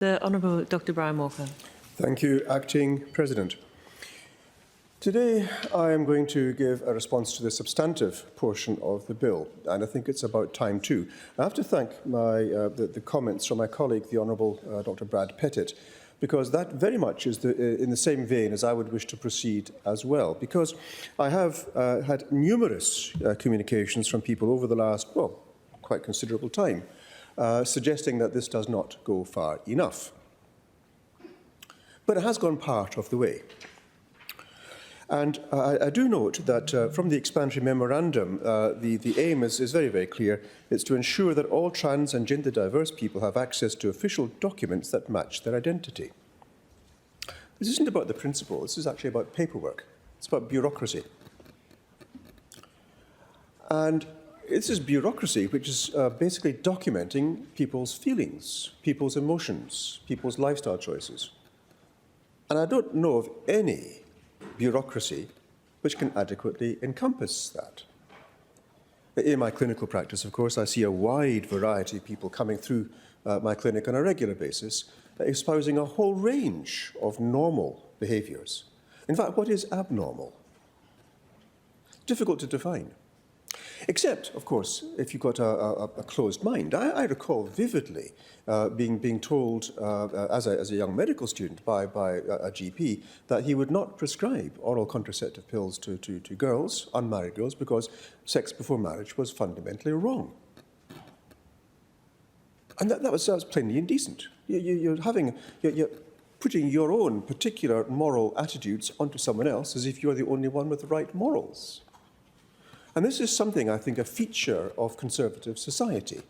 The Honourable Dr Brian Walker. Thank you, Acting President. Today I am going to give a response to the substantive portion of the bill, and I think it's about time too. I have to thank the comments from my colleague, the Honourable Dr Brad Pettit, because that very much is in the same vein as I would wish to proceed as well, because I have had numerous communications from people over the last, well, quite considerable time, suggesting that this does not go far enough. But it has gone part of the way. And I do note that from the explanatory memorandum, the aim is very, very clear. It's to ensure that all trans and gender diverse people have access to official documents that match their identity. This isn't about the principle. This is actually about paperwork. It's about bureaucracy. And this is bureaucracy which is basically documenting people's feelings, people's emotions, people's lifestyle choices. And I don't know of any bureaucracy which can adequately encompass that. In my clinical practice, of course, I see a wide variety of people coming through my clinic on a regular basis, espousing a whole range of normal behaviours. In fact, what is abnormal? Difficult to define. Except, of course, if you've got a closed mind. I recall vividly being told as a young medical student by a GP that he would not prescribe oral contraceptive pills to girls, unmarried girls, because sex before marriage was fundamentally wrong. And that was plainly indecent. You're putting your own particular moral attitudes onto someone else as if you're the only one with the right morals. And this is something, I think, a feature of conservative society.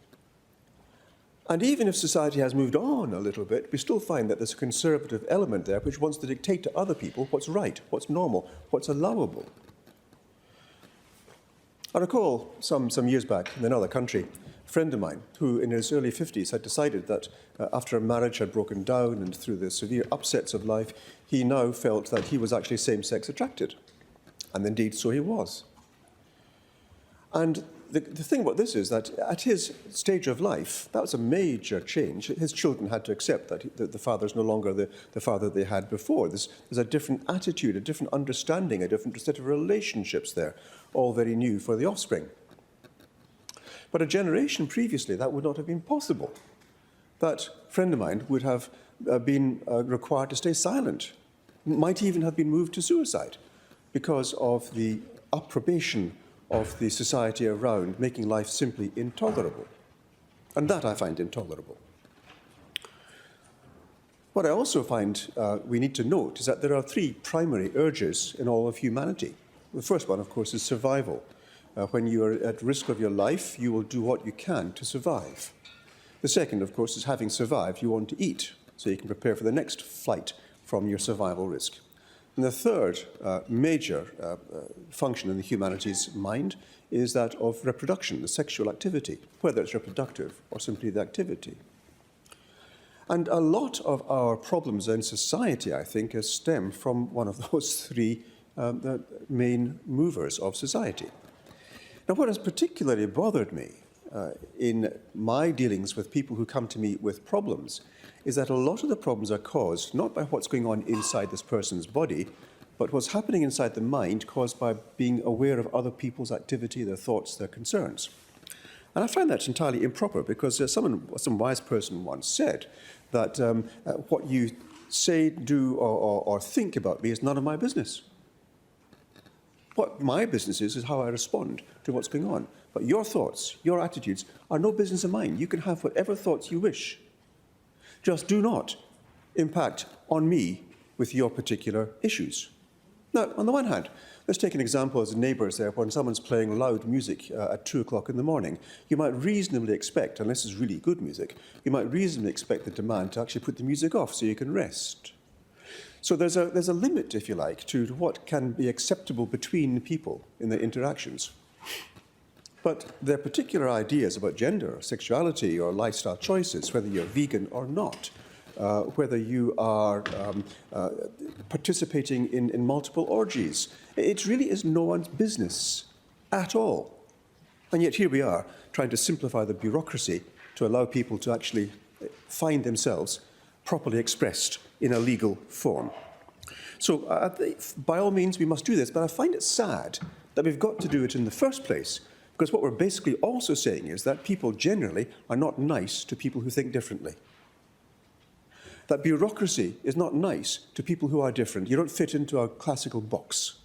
And even if society has moved on a little bit, we still find that there's a conservative element there which wants to dictate to other people what's right, what's normal, what's allowable. I recall some years back in another country, a friend of mine who in his early 50s had decided that after a marriage had broken down and through the severe upsets of life, he now felt that he was actually same-sex attracted. And indeed, so he was. And the thing about this is that at his stage of life, that was a major change. His children had to accept that the father's no longer the father they had before. There's a different attitude, a different understanding, a different set of relationships there, all very new for the offspring. But a generation previously, that would not have been possible. That friend of mine would have been required to stay silent, might even have been moved to suicide because of the approbation of the society around, making life simply intolerable. And that I find intolerable. What I also find we need to note is that there are three primary urges in all of humanity. The first one, of course, is survival. When you are at risk of your life, you will do what you can to survive. The second, of course, is having survived, you want to eat, so you can prepare for the next flight from your survival risk. And the third major function in the humanities' mind is that of reproduction, the sexual activity, whether it's reproductive or simply the activity. And a lot of our problems in society, I think, stem from one of those three the main movers of society. Now, what has particularly bothered me in my dealings with people who come to me with problems is that a lot of the problems are caused not by what's going on inside this person's body, but what's happening inside the mind caused by being aware of other people's activity, their thoughts, their concerns. And I find that entirely improper because some wise person once said that what you say, do, or think about me is none of my business. What my business is how I respond to what's going on. But your thoughts, your attitudes are no business of mine. You can have whatever thoughts you wish. Just do not impact on me with your particular issues. Now, on the one hand, let's take an example as neighbours there. When someone's playing loud music at 2 o'clock in the morning, you might reasonably expect, unless it's really good music, you might reasonably expect the demand to actually put the music off so you can rest. So there's a limit, if you like, to what can be acceptable between people in their interactions. But their particular ideas about gender, or sexuality, or lifestyle choices, whether you're vegan or not, whether you are participating in multiple orgies, it really is no one's business at all. And yet here we are, trying to simplify the bureaucracy to allow people to actually find themselves properly expressed in a legal form. So by all means, we must do this, but I find it sad that we've got to do it in the first place, because what we're basically also saying is that people generally are not nice to people who think differently. That bureaucracy is not nice to people who are different. You don't fit into our classical box.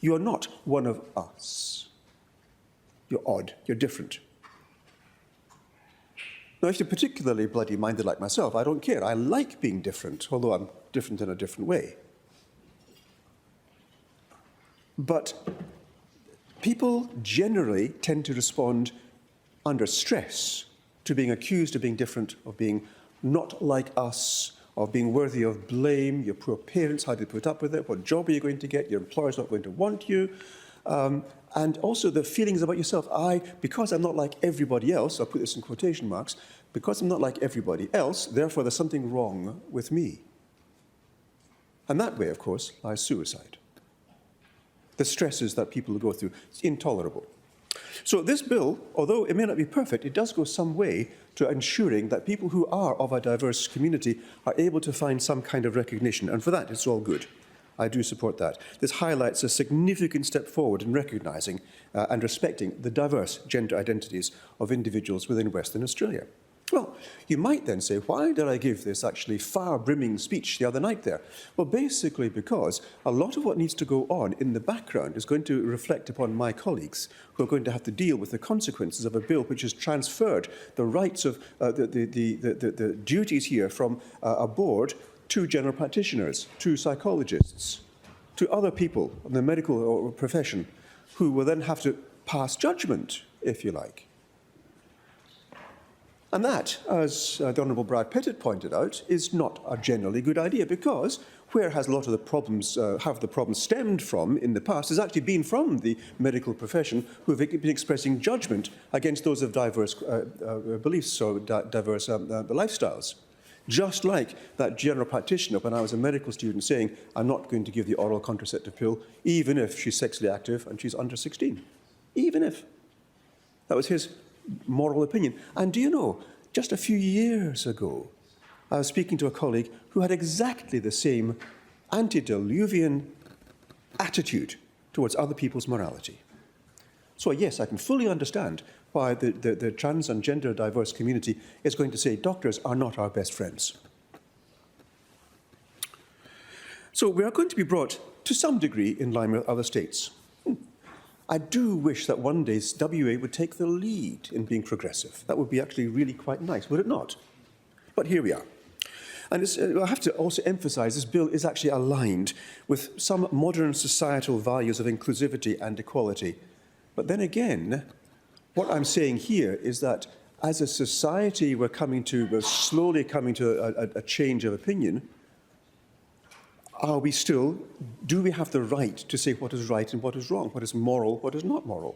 You are not one of us. You're odd. You're different. Now, if you're particularly bloody-minded like myself, I don't care. I like being different, although I'm different in a different way. But people generally tend to respond under stress to being accused of being different, of being not like us, of being worthy of blame. Your poor parents, how do you put up with it? What job are you going to get? Your employer's not going to want you. And also the feelings about yourself. Because I'm not like everybody else, I'll put this in quotation marks, because I'm not like everybody else, therefore there's something wrong with me. And that way, of course, lies suicide. The stresses that people go through, it's intolerable. So this bill, although it may not be perfect, it does go some way to ensuring that people who are of a diverse community are able to find some kind of recognition. And for that, it's all good. I do support that. This highlights a significant step forward in recognising and respecting the diverse gender identities of individuals within Western Australia. Well, you might then say, why did I give this actually far-brimming speech the other night there? Well, basically because a lot of what needs to go on in the background is going to reflect upon my colleagues who are going to have to deal with the consequences of a bill which has transferred the rights of the duties here from a board to general practitioners, to psychologists, to other people in the medical profession who will then have to pass judgment, if you like. And that, as the Honourable Brad Pettit pointed out, is not a generally good idea, because where has a lot of the problems, have the problems stemmed from in the past has actually been from the medical profession, who have been expressing judgment against those of diverse beliefs or diverse lifestyles. Just like that general practitioner, when I was a medical student, saying, I'm not going to give the oral contraceptive pill, even if she's sexually active and she's under 16. Even if. That was his moral opinion. And do you know, just a few years ago, I was speaking to a colleague who had exactly the same antediluvian attitude towards other people's morality. So yes, I can fully understand why the trans and gender diverse community is going to say doctors are not our best friends. So we are going to be brought to some degree in line with other states. I do wish that one day WA would take the lead in being progressive. That would be actually really quite nice, would it not? But here we are. And I have to also emphasise this bill is actually aligned with some modern societal values of inclusivity and equality. But then again, what I'm saying here is that as a society we're slowly coming to a change of opinion. Do we have the right to say what is right and what is wrong, what is moral, what is not moral?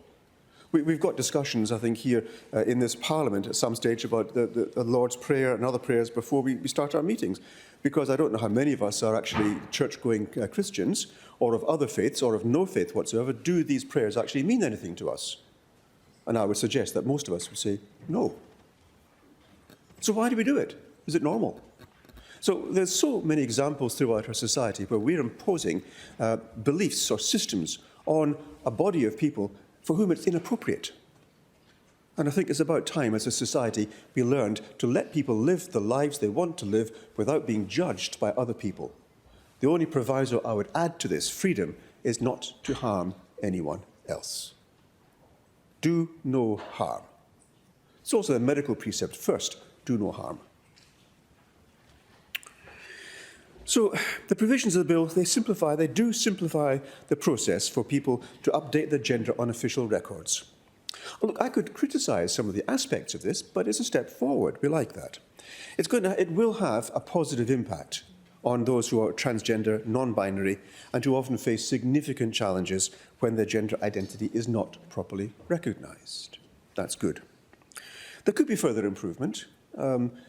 We've got discussions, I think, here in this Parliament at some stage about the Lord's Prayer and other prayers before we start our meetings, because I don't know how many of us are actually church-going Christians, or of other faiths, or of no faith whatsoever. Do these prayers actually mean anything to us? And I would suggest that most of us would say no. So why do we do it? Is it normal? So there's so many examples throughout our society where we're imposing beliefs or systems on a body of people for whom it's inappropriate. And I think it's about time as a society we learned to let people live the lives they want to live without being judged by other people. The only proviso I would add to this freedom is not to harm anyone else. Do no harm. It's also a medical precept. First, do no harm. So the provisions of the bill, they do simplify the process for people to update their gender on official records. Well, look, I could criticise some of the aspects of this, but it's a step forward. We like that. It will have a positive impact on those who are transgender, non-binary, and who often face significant challenges when their gender identity is not properly recognised. That's good. There could be further improvement.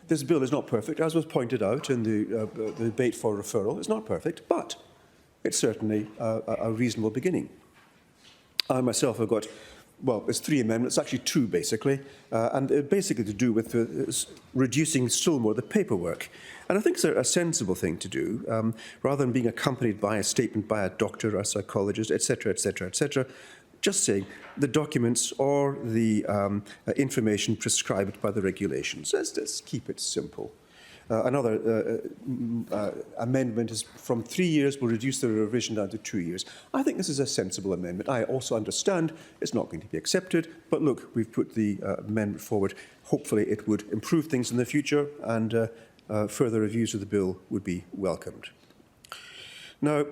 This bill is not perfect, as was pointed out in the debate for referral. It's not perfect, but it's certainly a reasonable beginning. I myself have got well, it's 3 amendments, actually 2 basically, and they're basically to do with reducing still more the paperwork. And I think it's a sensible thing to do, rather than being accompanied by a statement by a doctor or a psychologist, etc., etc., etc., just saying the documents or the information prescribed by the regulations. Let's keep it simple. Another amendment is from 3 years, we'll reduce the revision down to 2 years. I think this is a sensible amendment. I also understand it's not going to be accepted, but look, we've put the amendment forward. Hopefully it would improve things in the future, and further reviews of the bill would be welcomed. Now,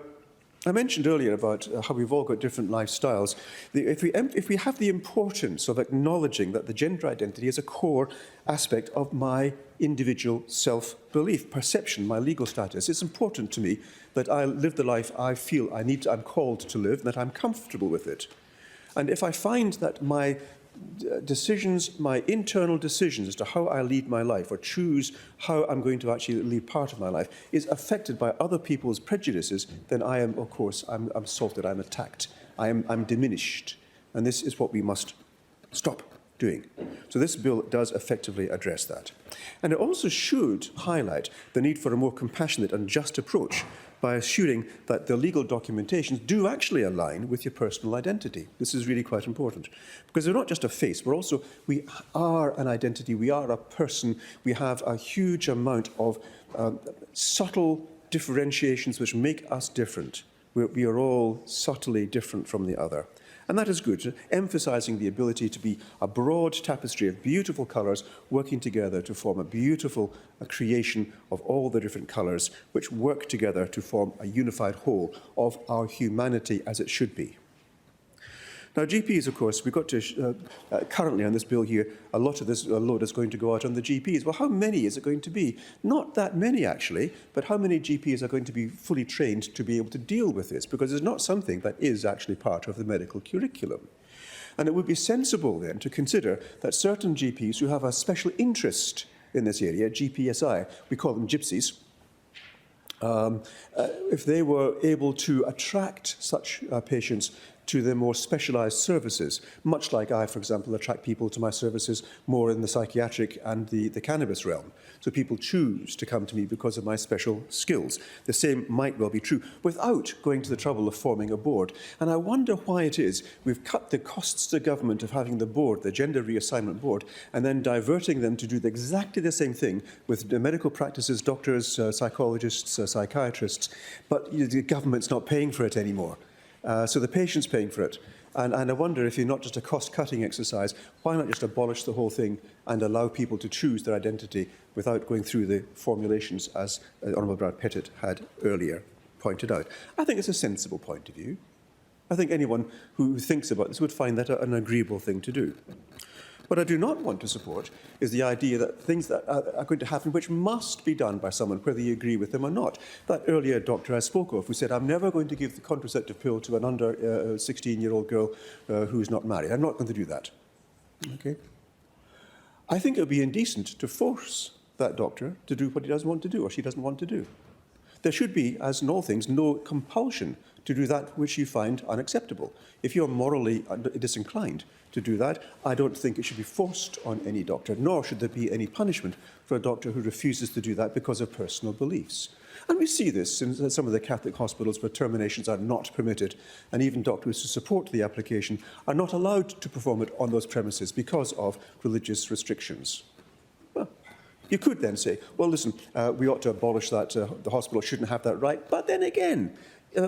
I mentioned earlier about how we've all got different lifestyles. If we have the importance of acknowledging that the gender identity is a core aspect of my individual self-belief, perception, my legal status, it's important to me that I live the life I feel I'm called to live, and that I'm comfortable with it. And if I find that my decisions, my internal decisions as to how I lead my life or choose how I'm going to actually lead part of my life is affected by other people's prejudices, then I am, of course, I'm assaulted, I'm attacked, I'm diminished. And this is what we must stop doing. So this bill does effectively address that. And it also should highlight the need for a more compassionate and just approach by assuring that the legal documentations do actually align with your personal identity. This is really quite important, because we're not just a face, we are an identity, we are a person, we have a huge amount of subtle differentiations which make us different. We are all subtly different from the other. And that is good, emphasising the ability to be a broad tapestry of beautiful colours working together to form a beautiful creation of all the different colours which work together to form a unified whole of our humanity as it should be. Now, GPs, of course, we've got to, currently on this bill here, a lot of this load is going to go out on the GPs. Well, how many is it going to be? Not that many, actually, but how many GPs are going to be fully trained to be able to deal with this? Because it's not something that is actually part of the medical curriculum. And it would be sensible, then, to consider that certain GPs who have a special interest in this area, GPSI, we call them gypsies, if they were able to attract such patients to the more specialised services, much like I, for example, attract people to my services more in the psychiatric and the cannabis realm. So people choose to come to me because of my special skills. The same might well be true without going to the trouble of forming a board. And I wonder why it is we've cut the costs to government of having the board, the Gender Reassignment Board, and then diverting them to do exactly the same thing with the medical practices, doctors, psychologists, psychiatrists, but the government's not paying for it anymore. So the patient's paying for it. And I wonder if you're not just a cost-cutting exercise, why not just abolish the whole thing and allow people to choose their identity without going through the formulations, as Honourable Brad Pettit had earlier pointed out? I think it's a sensible point of view. I think anyone who thinks about this would find that an agreeable thing to do. What I do not want to support is the idea that things that are going to happen which must be done by someone, whether you agree with them or not. That earlier doctor I spoke of who said, I'm never going to give the contraceptive pill to an under 16-year-old girl who's not married. I'm not going to do that. Okay? I think it would be indecent to force that doctor to do what he doesn't want to do or she doesn't want to do. There should be, as in all things, no compulsion to do that which you find unacceptable. If you're morally disinclined to do that, I don't think it should be forced on any doctor, nor should there be any punishment for a doctor who refuses to do that because of personal beliefs. And we see this in some of the Catholic hospitals where terminations are not permitted, and even doctors who support the application are not allowed to perform it on those premises because of religious restrictions. Well, you could then say, well, listen, we ought to abolish that, the hospital shouldn't have that right, but then again,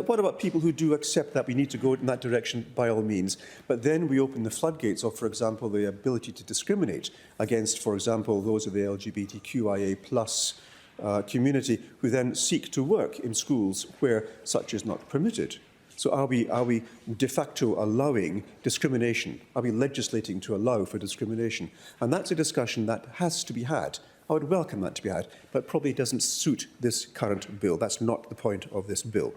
what about people who do accept that we need to go in that direction by all means, but then we open the floodgates of, for example, the ability to discriminate against, for example, those of the LGBTQIA plus community who then seek to work in schools where such is not permitted. So are we de facto allowing discrimination? Are we legislating to allow for discrimination? And that's a discussion that has to be had. I would welcome that to be had, but probably doesn't suit this current bill. That's not the point of this bill.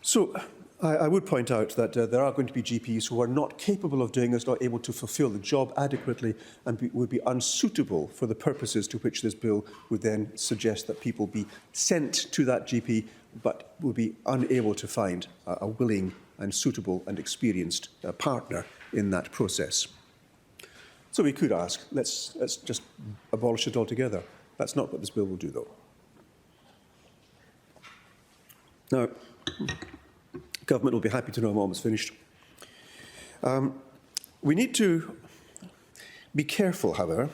So I would point out that there are going to be GPs who are not capable of doing this, not able to fulfil the job adequately, and would be unsuitable for the purposes to which this bill would then suggest that people be sent to that GP, but would be unable to find a willing and suitable and experienced partner in that process. So we could ask, let's just abolish it altogether. That's not what this bill will do, though. Now, government will be happy to know I'm almost finished. We need to be careful, however.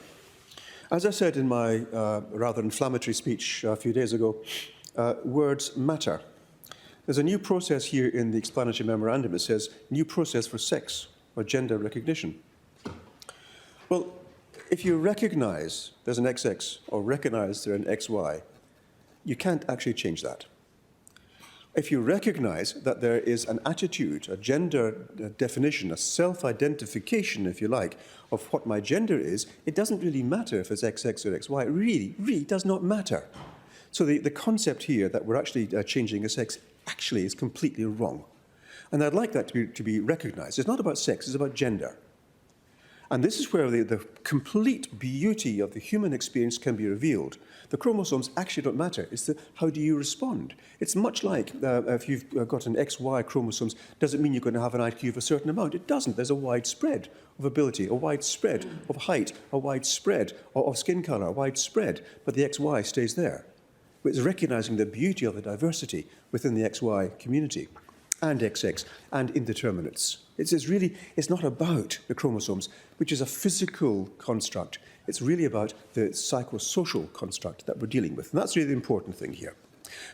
As I said in my rather inflammatory speech a few days ago, words matter. There's a new process here in the explanatory memorandum. It says, new process for sex or gender recognition. Well, if you recognise there's an XX or recognise there's an XY, you can't actually change that. If you recognise that there is an attitude, a gender definition, a self-identification, if you like, of what my gender is, it doesn't really matter if it's XX or XY. It really does not matter. So the concept here that we're actually changing a sex actually is completely wrong. And I'd like that to be recognised. It's not about sex, it's about gender. And this is where the complete beauty of the human experience can be revealed. The chromosomes actually don't matter. It's how do you respond? It's much like if you've got an XY chromosomes, does it mean you're going to have an IQ of a certain amount? It doesn't. There's a wide spread of ability, a wide spread of height, a wide spread of skin colour, a wide spread. But the XY stays there. It's recognising the beauty of the diversity within the XY community and XX and indeterminates. It's not about the chromosomes, which is a physical construct. It's really about the psychosocial construct that we're dealing with. And that's really the important thing here.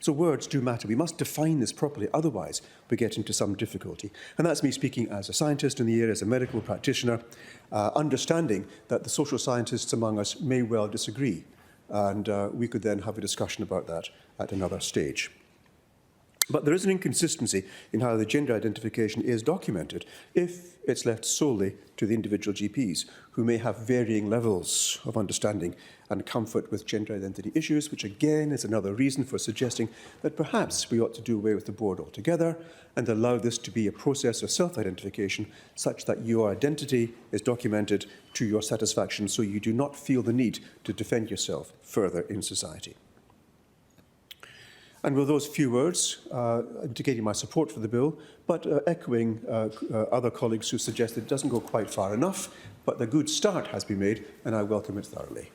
So words do matter. We must define this properly, otherwise we get into some difficulty. And that's me speaking as a scientist in the area, as a medical practitioner, understanding that the social scientists among us may well disagree. And we could then have a discussion about that at another stage. But there is an inconsistency in how the gender identification is documented if it's left solely to the individual GPs, who may have varying levels of understanding and comfort with gender identity issues, which again is another reason for suggesting that perhaps we ought to do away with the board altogether and allow this to be a process of self-identification such that your identity is documented to your satisfaction, so you do not feel the need to defend yourself further in society. And with those few words, indicating my support for the bill, but echoing other colleagues who suggest it doesn't go quite far enough, but the good start has been made, and I welcome it thoroughly.